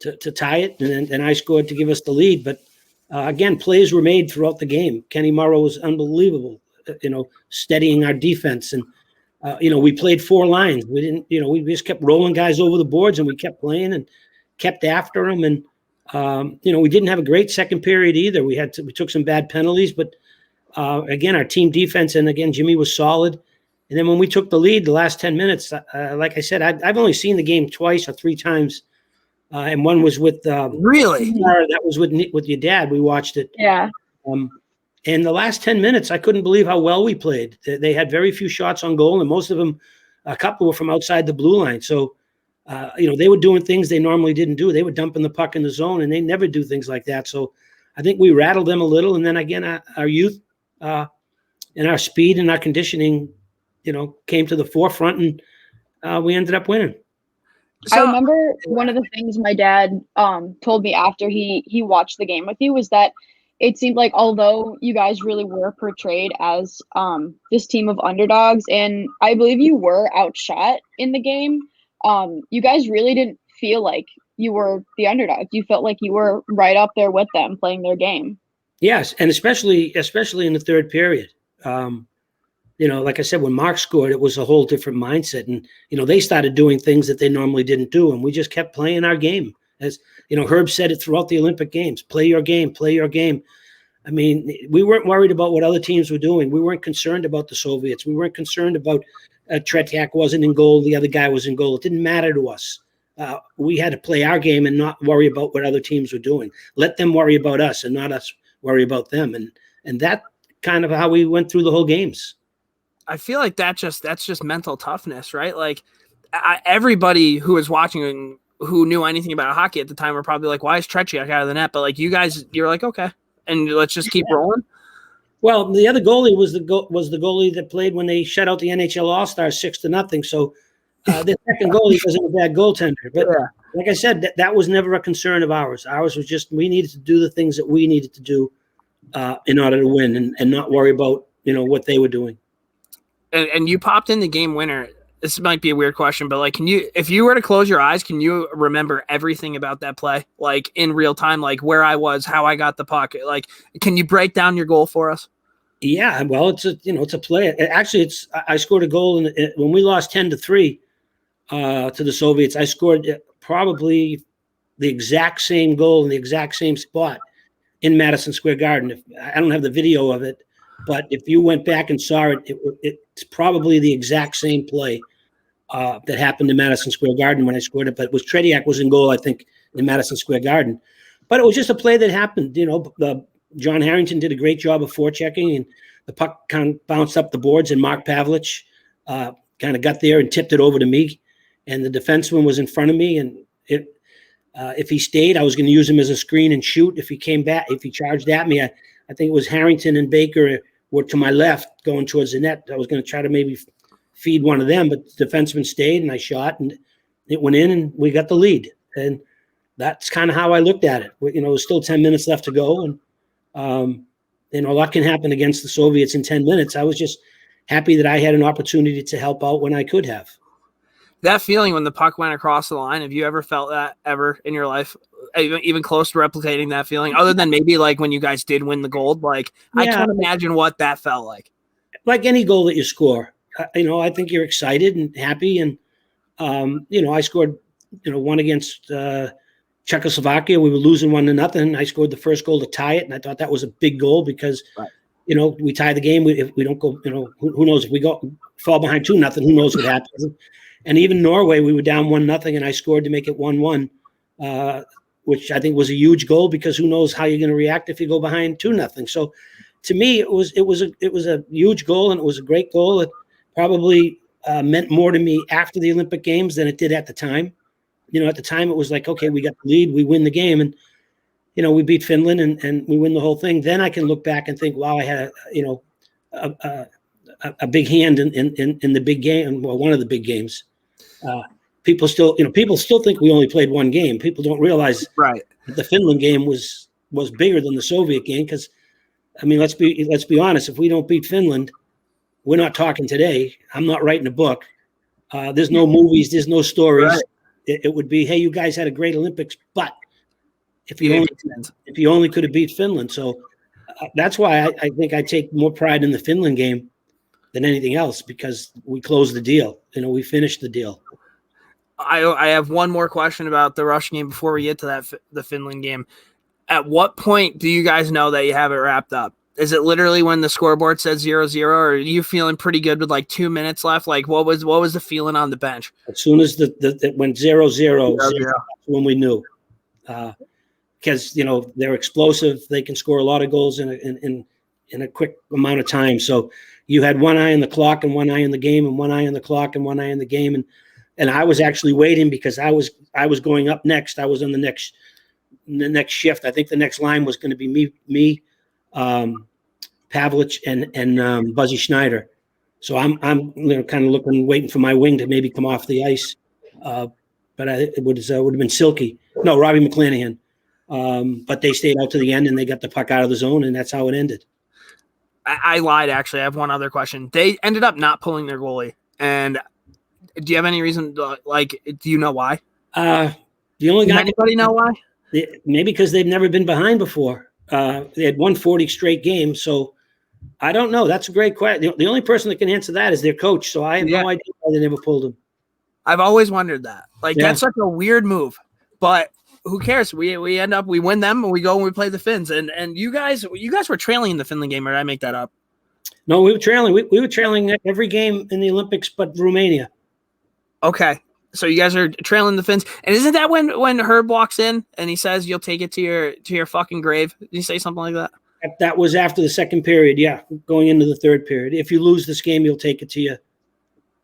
to tie it, and then I scored to give us the lead. But again, plays were made throughout the game. Kenny Morrow was unbelievable, steadying our defense. And, we played 4 lines. We didn't, we just kept rolling guys over the boards, and we kept playing and kept after them. And, we didn't have a great second period either. We took some bad penalties, but again, our team defense, and again, Jimmy was solid. And then when we took the lead, the last 10 minutes, like I said, I've only seen the game twice or three times, and one was with really that was with your dad. We watched it. Yeah. And the last 10 minutes, I couldn't believe how well we played. They had very few shots on goal, and most of them, a couple were from outside the blue line. So, they were doing things they normally didn't do. They were dumping the puck in the zone, and they never do things like that. So I think we rattled them a little. And then again, our youth and our speed and our conditioning, came to the forefront, and we ended up winning. I remember one of the things my dad told me after he watched the game with you was that it seemed like although you guys really were portrayed as this team of underdogs, and I believe you were outshot in the game, you guys really didn't feel like you were the underdog. You felt like you were right up there with them playing their game. Yes, and especially in the third period. Like I said, when Mark scored, it was a whole different mindset. And, they started doing things that they normally didn't do. And we just kept playing our game. As, Herb said it throughout the Olympic Games, play your game, play your game. I mean, we weren't worried about what other teams were doing. We weren't concerned about the Soviets. We weren't concerned about Tretiak wasn't in goal, the other guy was in goal. It didn't matter to us. We had to play our game and not worry about what other teams were doing. Let them worry about us and not us worry about them. And that kind of how we went through the whole games. I feel like that's just mental toughness, right? Like everybody who was watching and who knew anything about hockey at the time were probably like, why is Tretiak out of the net? But like you guys, you're like, okay, and let's just keep rolling. Well, the other goalie was the goalie that played when they shut out the NHL All-Stars 6-0. So the second goalie wasn't a bad goaltender. But like I said, that was never a concern of ours. Ours was just we needed to do the things that we needed to do in order to win and not worry about what they were doing. And you popped in the game winner. This might be a weird question, but like, if you were to close your eyes, can you remember everything about that play? Like in real time, like where I was, how I got the puck, like, can you break down your goal for us? Yeah. Well, it's a play. Actually, I scored a goal when we lost 10-3 to the Soviets. I scored probably the exact same goal in the exact same spot in Madison Square Garden. I don't have the video of it, but if you went back and saw it, it's probably the exact same play that happened in Madison Square Garden when I scored it. But Tretiak was in goal, I think, in Madison Square Garden. But it was just a play that happened. John Harrington did a great job of forechecking, and the puck kind of bounced up the boards, and Mark Pavlich kind of got there and tipped it over to me. And the defenseman was in front of me, and if he stayed, I was going to use him as a screen and shoot. If he came back, if he charged at me, I think it was Harrington and Baker were to my left going towards the net. I was going to try to maybe feed one of them, but the defenseman stayed and I shot and it went in and we got the lead. And that's kind of how I looked at it. It was still 10 minutes left to go. And, a lot can happen against the Soviets in 10 minutes. I was just happy that I had an opportunity to help out when I could have. That feeling when the puck went across the line, have you ever felt that ever in your life? Even close to replicating that feeling, other than maybe like when you guys did win the gold? Like, yeah. I can't imagine what that felt like. Like any goal that you score, I think you're excited and happy. And, I scored, one against Czechoslovakia. We were losing 1-0. I scored the first goal to tie it. And I thought that was a big goal because, we tie the game. If we don't go, who knows if we fall behind 2-0, who knows what happens. And even Norway, we were down 1-0 and I scored to make it 1-1. Which I think was a huge goal because who knows how you're going to react if you go behind 2-0. So to me, it was a huge goal and it was a great goal. It probably meant more to me after the Olympic Games than it did at the time. At the time it was like, okay, we got the lead, we win the game, and we beat Finland and we win the whole thing. Then I can look back and think, wow, I had a big hand in the big game, well, one of the big games. People still think we only played one game. People don't realize that the Finland game was bigger than the Soviet game because, let's be honest. If we don't beat Finland, we're not talking today. I'm not writing a book. There's no movies. There's no stories. Right. It would be, hey, you guys had a great Olympics, but if you only could have beat Finland. So that's why I think I take more pride in the Finland game than anything else because we closed the deal. We finished the deal. I have one more question about the Russian game before we get to the Finland game. At what point do you guys know that you have it wrapped up? Is it literally when the scoreboard says 0-0, or are you feeling pretty good with like 2 minutes left? Like what was the feeling on the bench? As soon as it went 0-0, 0-0. that's when we knew. Because they're explosive, they can score a lot of goals in a quick amount of time. So you had one eye on the clock and one eye on the game, and one eye on the clock and one eye on the game, and I was actually waiting because I was going up next. I was on the next shift. I think the next line was going to be me, Pavlich and Buzzy Schneider. So I'm kind of waiting for my wing to maybe come off the ice. But it would have been Silky. No, Robbie McClanahan. But they stayed out to the end and they got the puck out of the zone, and that's how it ended. I lied, actually. I have one other question. They ended up not pulling their goalie. And do you have any reason, do you know why? The only guy. Does anybody know why? Maybe because they've never been behind before. They had won 40 straight games, so I don't know. That's a great question. The only person that can answer that is their coach, so I have no idea why they never pulled him. I've always wondered that. That's such a weird move, but who cares? We win them, and we go and we play the Finns. And you guys were trailing in the Finland game, or did I make that up? No, we were trailing. We were trailing every game in the Olympics, but Romania. Okay. So you guys are trailing the Finns. And isn't that when Herb walks in and he says, "You'll take it to your fucking grave"? Did he say something like that? That was after the second period, yeah, going into the third period. If you lose this game, you'll take it to you.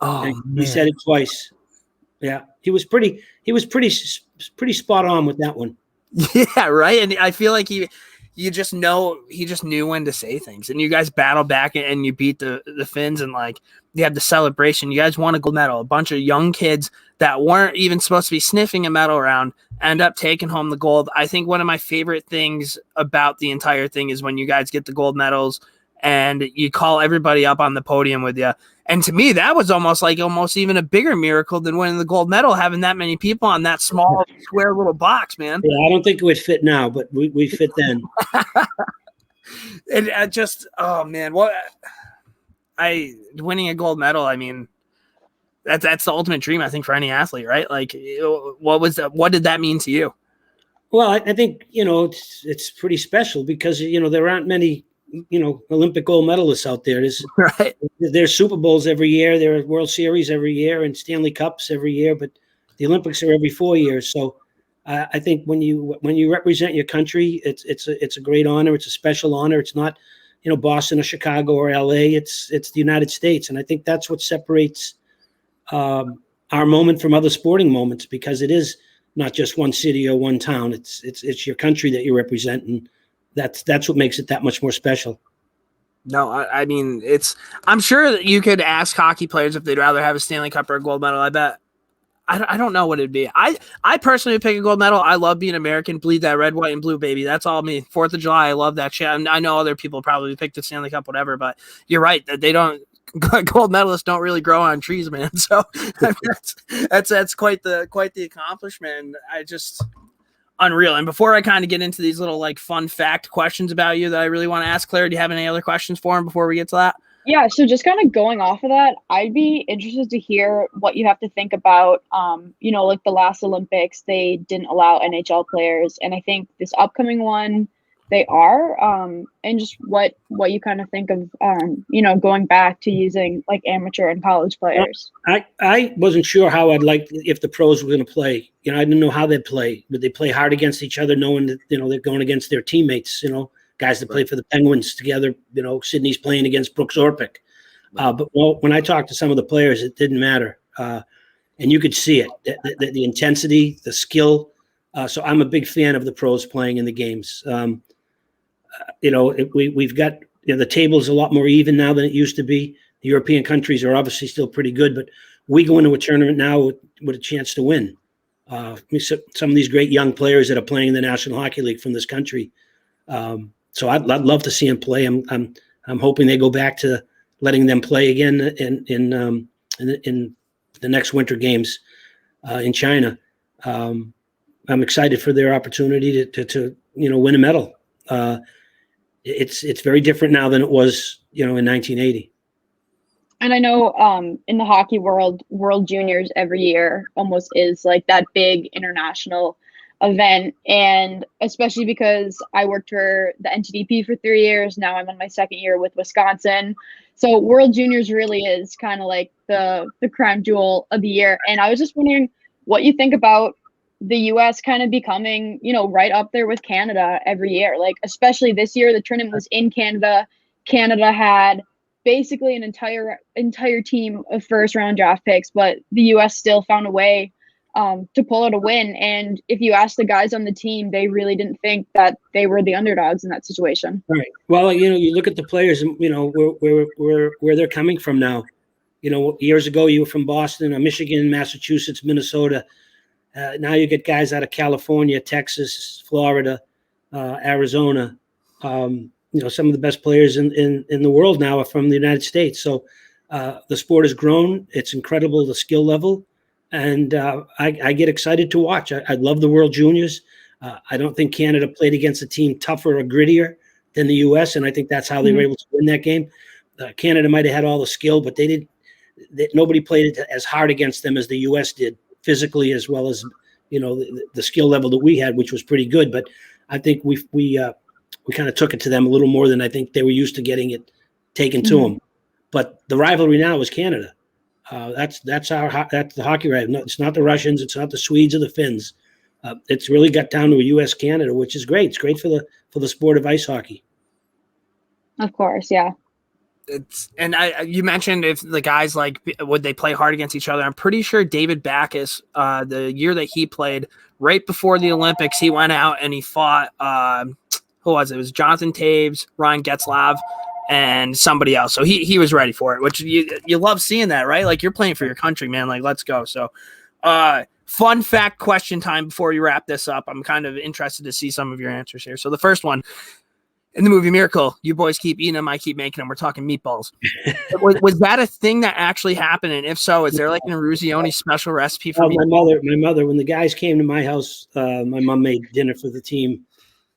Oh, he said it twice. Yeah, he was pretty spot on with that one. Yeah, right. And I feel like he just knew when to say things. And you guys battled back and you beat the Finns, and you had the celebration. You guys won a gold medal. A bunch of young kids that weren't even supposed to be sniffing a medal around end up taking home the gold. I think one of my favorite things about the entire thing is when you guys get the gold medals and you call everybody up on the podium with you. And to me, that was almost even a bigger miracle than winning the gold medal, having that many people on that small square little box, man. Yeah, I don't think it would fit now, but we fit then. And oh man, winning a gold medal, I mean, that's the ultimate dream, I think, for any athlete, right? What did that mean to you? Well, I think, it's pretty special because, there aren't many, Olympic gold medalists out there. There's Super Bowls every year. There are World Series every year and Stanley Cups every year, but the Olympics are every 4 years. So I think when you represent your country, it's a great honor. It's a special honor. It's not, Boston or Chicago or LA. It's the United States. And I think that's what separates our moment from other sporting moments, because it is not just one city or one town. It's your country that you represent, and that's what makes it that much more special. No, I mean, I'm sure that you could ask hockey players if they'd rather have a Stanley Cup or a gold medal. I bet. I don't know what it'd be. I personally would pick a gold medal. I love being American, bleed that red, white, and blue, baby. That's all me. 4th of July, I love that shit. I know other people probably pick the Stanley Cup, whatever, but you're right that they don't. Gold medalists don't really grow on trees, man. So I mean, that's quite the accomplishment. Unreal. And before I kind of get into these little fun fact questions about you that I really want to ask Claire, do you have any other questions for him before we get to that? Yeah, so just kind of going off of that, I'd be interested to hear what you have to think about, the last Olympics, they didn't allow NHL players. And I think this upcoming one, they are, and just what you kind of think of, going back to using amateur and college players. I wasn't sure how I'd like if the pros were going to play. I didn't know how they'd play. Would they play hard against each other, knowing that they're going against their teammates? Guys that play for the Penguins together. Sydney's playing against Brooks Orpik. But when I talked to some of the players, it didn't matter, and you could see it, the intensity, the skill. So I'm a big fan of the pros playing in the games. We've got the table's a lot more even now than it used to be. The European countries are obviously still pretty good, but we go into a tournament now with a chance to win. Some of these great young players that are playing in the National Hockey League from this country. So I'd love to see them play. I'm hoping they go back to letting them play again in the next Winter Games in China. I'm excited for their opportunity to win a medal. It's very different now than it was, in 1980. And I know in the hockey world, World Juniors every year almost is that big international event. And especially because I worked for the NTDP for 3 years. Now I'm on my second year with Wisconsin. So World Juniors really is kind of like the crown jewel of the year. And I was just wondering what you think about the US kind of becoming, right up there with Canada every year. Like, especially this year, the tournament was in Canada. Canada had basically an entire team of first round draft picks, but the US still found a way to pull out a win. And if you ask the guys on the team, they really didn't think that they were the underdogs in that situation. Right. Well, you look at the players, and where they're coming from now. Years ago you were from Boston, or Michigan, Massachusetts, Minnesota. Now you get guys out of California, Texas, Florida, Arizona. Some of the best players in the world now are from the United States. So the sport has grown. It's incredible, the skill level. And I get excited to watch. I love the World Juniors. I don't think Canada played against a team tougher or grittier than the U.S., and I think that's how they were able to win that game. Canada might have had all the skill, but nobody played it as hard against them as the U.S. did, physically as well as the skill level that we had, which was pretty good. But I think we kind of took it to them a little more than I think they were used to getting it taken to them. But the rivalry now is Canada. That's the hockey rivalry. No, it's not the Russians. It's not the Swedes or the Finns. It's really got down to a U.S. Canada, which is great. It's great for the sport of ice hockey. Of course, yeah. You mentioned if the guys would they play hard against each other? I'm pretty sure David Backes, the year that he played right before the Olympics, he went out and he fought. Who was it? It was Jonathan Taves, Ryan Getzlav, and somebody else. So he was ready for it, which you love seeing that, right? Like, you're playing for your country, man. Like, let's go. So, fun fact question time before you wrap this up. I'm kind of interested to see some of your answers here. So the first one, in the movie Miracle, you boys keep eating them, I keep making them. We're talking meatballs. was that a thing that actually happened? And if so, is there like an Eruzione special recipe for me? My mother, when the guys came to my house, my mom made dinner for the team,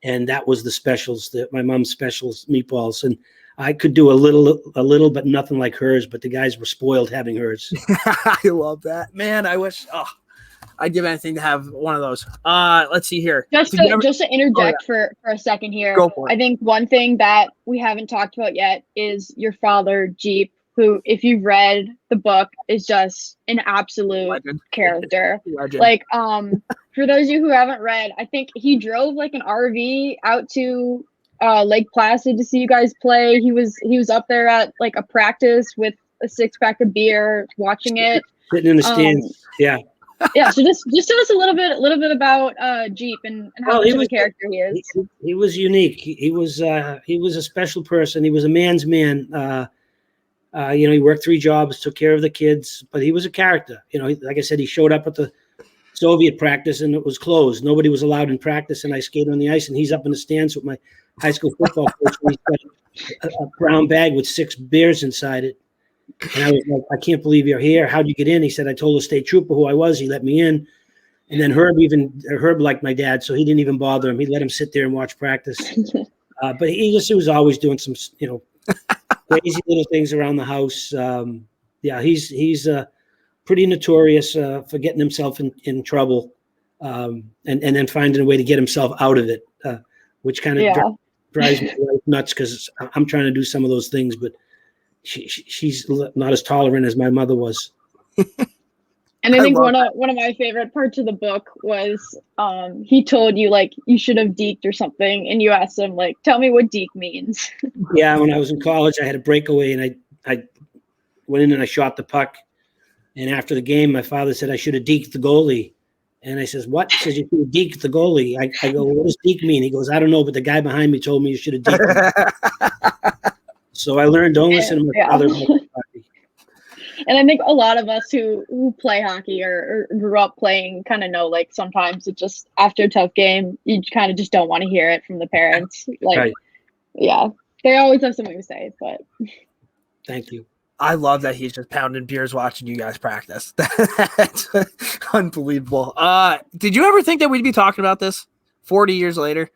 and that was the specials, my mom's specials, meatballs. And I could do a little, but nothing like hers. But the guys were spoiled having hers. I love that, man. I wish. I'd give anything to have one of those. Let's see here. Just to interject for a second here. Go for it. I think one thing that we haven't talked about yet is your father, Jeep, who, if you've read the book, is just an absolute Legend. Character. Legend. Like, for those of you who haven't read, I think he drove like an RV out to Lake Placid to see you guys play. He was up there at like a practice with a 6-pack of beer, watching it. Sitting in the stands. Yeah. Yeah, so just tell us a little bit about Jeep and how much of a character he is. He was unique. He was a special person. He was a man's man. He worked 3 jobs, took care of the kids, but he was a character. Like I said, he showed up at the Soviet practice and it was closed. Nobody was allowed in practice, and I skated on the ice, and he's up in the stands with my high school football coach. He's got a brown bag with 6 beers inside it. And I was like, I can't believe you're here. How'd you get in? He said, I told the state trooper who I was. He let me in. And then Herb liked my dad, so he didn't even bother him. He let him sit there and watch practice. But he was always doing some, crazy little things around the house. He's pretty notorious for getting himself in trouble, and then finding a way to get himself out of it, which kind of drives me nuts, because I'm trying to do some of those things, but she's not as tolerant as my mother was. And I think one of my favorite parts of the book was he told you like you should have deked or something, and you asked him like, tell me what deke means. Yeah, when I was in college, I had a breakaway, and I went in and I shot the puck. And after the game, my father said I should have deked the goalie. And I says, what? He says, you should have deked the goalie. I go, what does deke mean? He goes, I don't know, but the guy behind me told me you should have deked him. So I learned, don't listen to my father. And I think a lot of us who play hockey or grew up playing kind of know, like, sometimes it's just after a tough game, you kind of just don't want to hear it from the parents. Like, right. Yeah, they always have something to say, but. Thank you. I love that he's just pounding beers watching you guys practice. That's unbelievable. Did you ever think that we'd be talking about this 40 years later?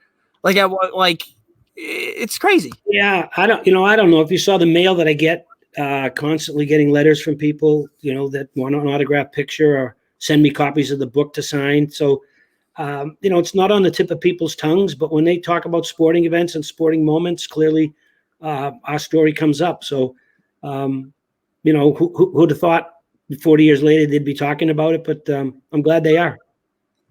It's crazy. Yeah, I don't know if you saw the mail that I get, constantly getting letters from people, that want an autographed picture or send me copies of the book to sign. So It's not on the tip of people's tongues, but when they talk about sporting events and sporting moments, clearly our story comes up. So, who'd have thought 40 years later they'd be talking about it? But I'm glad they are.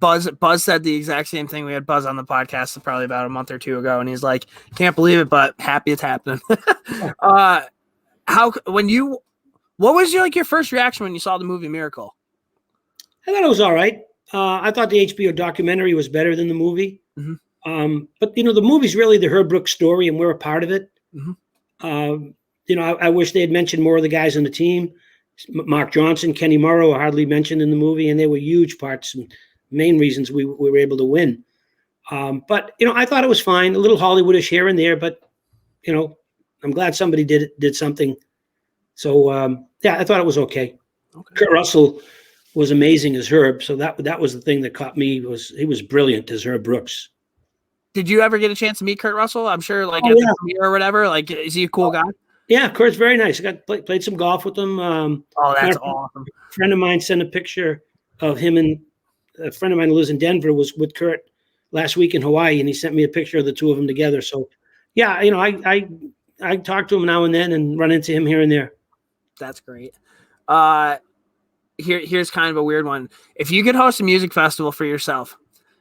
Buzz said the exact same thing. We had Buzz on the podcast probably about a month or two ago, and he's like, "Can't believe it, but happy it's happening." What was your first reaction when you saw the movie Miracle? I thought it was all right. I thought the HBO documentary was better than the movie. Mm-hmm. But the movie's really the Herb Brooks story, and we're a part of it. Mm-hmm. I wish they had mentioned more of the guys on the team. Mark Johnson, Kenny Morrow are hardly mentioned in the movie, and they were huge parts and main reasons we were able to win. But I thought it was fine, a little Hollywoodish here and there, but I'm glad somebody did something. So I thought it was okay. Kurt Russell was amazing as Herb, so that was the thing that caught me. He was brilliant as Herb Brooks. Did you ever get a chance to meet Kurt Russell? I'm sure, at the premiere or whatever. Is he a cool guy? Yeah, Kurt's very nice. I played some golf with him. That's awesome. A friend of mine sent a picture of him, and a friend of mine who lives in Denver was with Kurt last week in Hawaii, and he sent me a picture of the two of them together. So, yeah, I talk to him now and then and run into him here and there. That's great. Here's kind of a weird one. If you could host a music festival for yourself,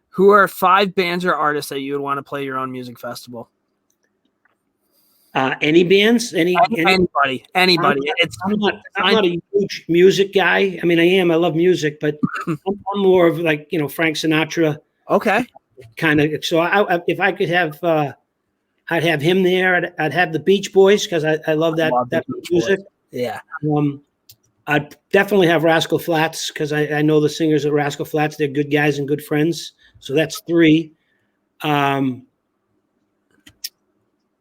who are 5 bands or artists that you would want to play your own music festival? Any bands? Anybody. I'm not a huge music guy. I mean, I am. I love music, but I'm more of Frank Sinatra. Okay. Kind of. So if I could have, I'd have him there. I'd have the Beach Boys because I love that music. Boys. Yeah. I'd definitely have Rascal Flatts because I know the singers at Rascal Flatts. They're good guys and good friends. So that's 3.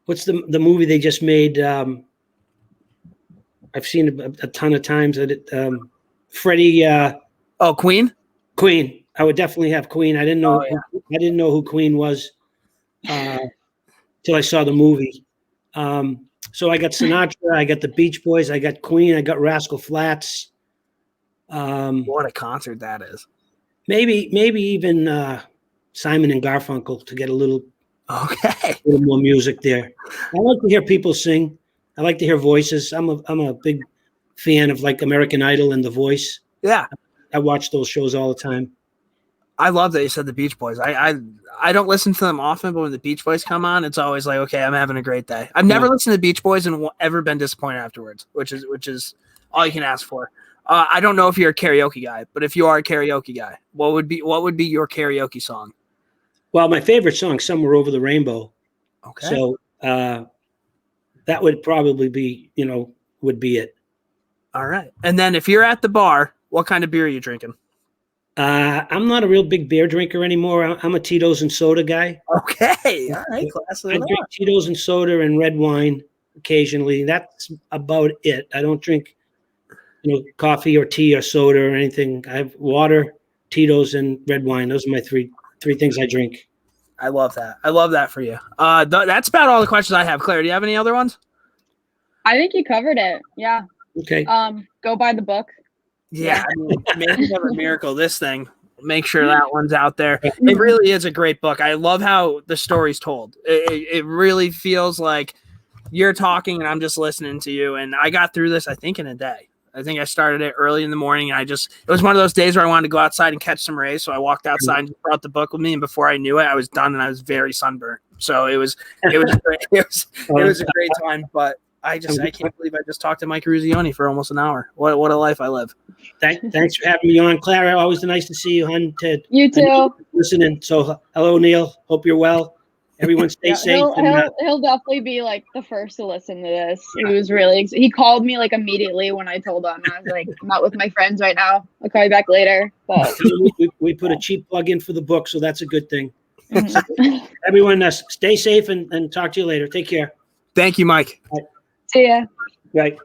What's the movie they just made? I've seen it a ton of times. Freddie. Queen. Queen. I would definitely have Queen. I didn't know. I didn't know who Queen was till I saw the movie. So I got Sinatra. I got the Beach Boys. I got Queen. I got Rascal Flatts. What a concert that is. Maybe even Simon and Garfunkel to get a little more music there. I like to hear people sing. I like to hear voices. I'm a big fan of American Idol and The Voice. Yeah, I watch those shows all the time. I love that you said the Beach Boys. I don't listen to them often, but when the Beach Boys come on, it's always like, okay, I'm having a great day. I've never listened to the Beach Boys and ever been disappointed afterwards, which is all you can ask for. I don't know if you're a karaoke guy, but if you are a karaoke guy, what would be your karaoke song? Well, my favorite song, "Somewhere Over the Rainbow." Okay. So that would probably be, would be it. All right. And then if you're at the bar, what kind of beer are you drinking? I'm not a real big beer drinker anymore. I'm a Tito's and soda guy. Okay. All right. I drink Tito's and soda and red wine occasionally. That's about it. I don't drink, coffee or tea or soda or anything. I have water, Tito's, and red wine. Those are my three things I drink. I love that. I love that for you. That's about all the questions I have. Claire, do you have any other ones? I think you covered it. Yeah. Okay. Go buy the book. Yeah, Making of a Miracle, this thing. Make sure that one's out there. It really is a great book. I love how the story's told. It really feels like you're talking and I'm just listening to you. And I got through this, I think, in a day. I think I started it early in the morning. And it was one of those days where I wanted to go outside and catch some rays. So I walked outside and brought the book with me. And before I knew it, I was done and I was very sunburned. So it was great. It was a great time. But I can't believe I just talked to Mike Ruzioni for almost an hour. What a life I live. Thanks for having me on, Clara. Always nice to see you, hon. Ted. You too. Listening. So hello, Neil. Hope you're well. Everyone stay safe. He'll definitely be the first to listen to this. He was he called me immediately when I told him. I was like, I'm out with my friends right now. I'll call you back later. But we put a cheap plug in for the book, so that's a good thing. So, everyone stay safe and talk to you later. Take care. Thank you, Mike. See ya. Right.